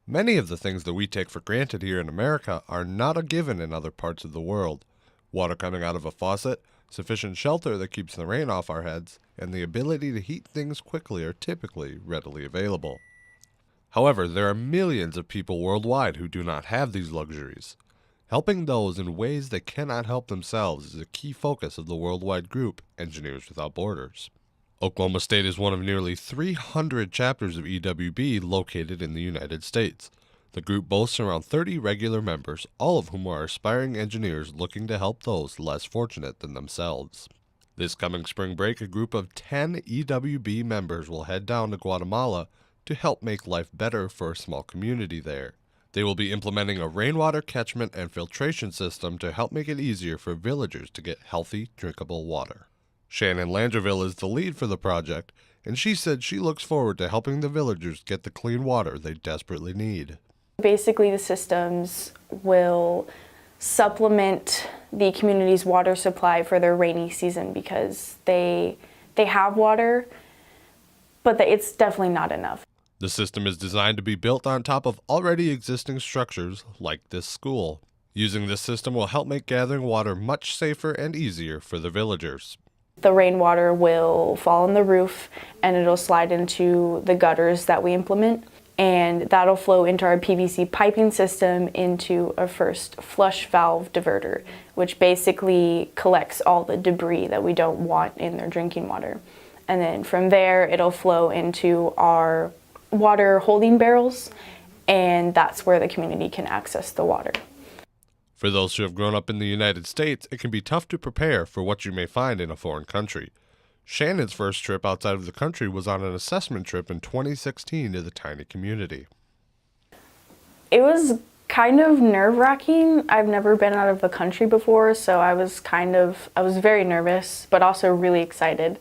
Many of the things that we take for granted here in America are not a given in other parts of the world. Water coming out of a faucet, sufficient shelter that keeps the rain off our heads, and the ability to heat things quickly are typically readily available. However, there are millions of people worldwide who do not have these luxuries. Helping those in ways they cannot help themselves is a key focus of the worldwide group, Engineers Without Borders. Oklahoma State is one of nearly 300 chapters of EWB located in the United States. The group boasts around 30 regular members, all of whom are aspiring engineers looking to help those less fortunate than themselves. This coming spring break, a group of 10 EWB members will head down to Guatemala to help make life better for a small community there. They will be implementing a rainwater catchment and filtration system to help make it easier for villagers to get healthy, drinkable water. Shannon Landreville is the lead for the project, and she said she looks forward to helping the villagers get the clean water they desperately need. Basically, the systems will supplement the community's water supply for their rainy season because they have water, but it's definitely not enough. The system is designed to be built on top of already existing structures like this school. Using this system will help make gathering water much safer and easier for the villagers. The rainwater will fall on the roof and it'll slide into the gutters that we implement, and that'll flow into our PVC piping system into a first flush valve diverter, which basically collects all the debris that we don't want in their drinking water. And then from there it'll flow into our water holding barrels, and that's where the community can access the water. For those who have grown up in the United States, it can be tough to prepare for what you may find in a foreign country. Shannon's first trip outside of the country was on an assessment trip in 2016 to the tiny community. It was kind of nerve-wracking. I've never been out of the country before, so I was very nervous, but also really excited.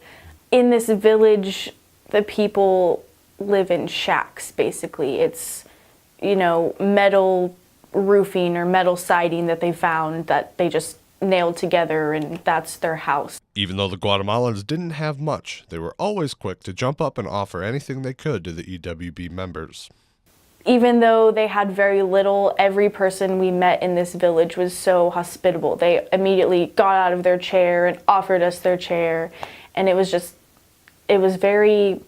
In this village, the people live in shacks, basically. It's, metal roofing or metal siding that they found that they just nailed together, and that's their house. Even though the Guatemalans didn't have much, they were always quick to jump up and offer anything they could to the EWB members. Even though they had very little, every person we met in this village was so hospitable. They immediately got out of their chair and offered us their chair, and it was very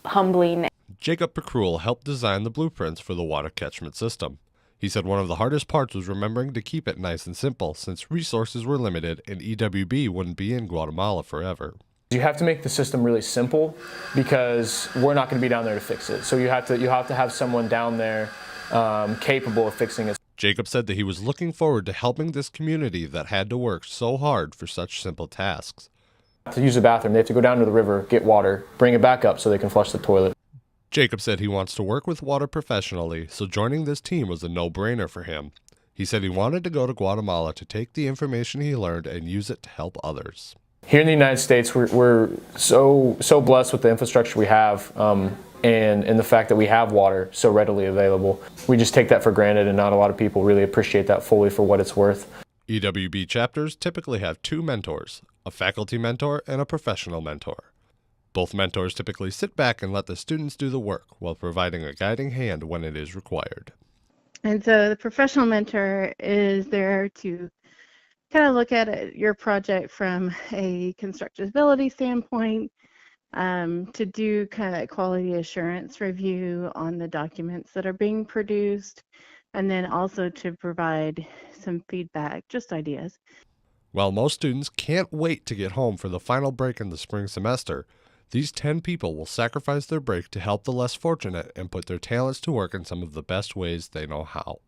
humbling. Jacob Pecruel helped design the blueprints for the water catchment system. He said one of the hardest parts was remembering to keep it nice and simple, since resources were limited and EWB wouldn't be in Guatemala forever. You have to make the system really simple because we're not going to be down there to fix it. So you have to have someone down there capable of fixing it. Jacob said that he was looking forward to helping this community that had to work so hard for such simple tasks. To use the bathroom, they have to go down to the river, get water, bring it back up so they can flush the toilet. Jacob said he wants to work with water professionally, so joining this team was a no-brainer for him. He said he wanted to go to Guatemala to take the information he learned and use it to help others. Here in the United States, we're so blessed with the infrastructure we have and the fact that we have water so readily available. We just take that for granted, and not a lot of people really appreciate that fully for what it's worth. EWB chapters typically have two mentors, a faculty mentor and a professional mentor. Both mentors typically sit back and let the students do the work while providing a guiding hand when it is required. And so the professional mentor is there to kind of look at your project from a constructability standpoint, to do kind of quality assurance review on the documents that are being produced, and then also to provide some feedback, just ideas. While most students can't wait to get home for the final break in the spring semester, these 10 people will sacrifice their break to help the less fortunate and put their talents to work in some of the best ways they know how.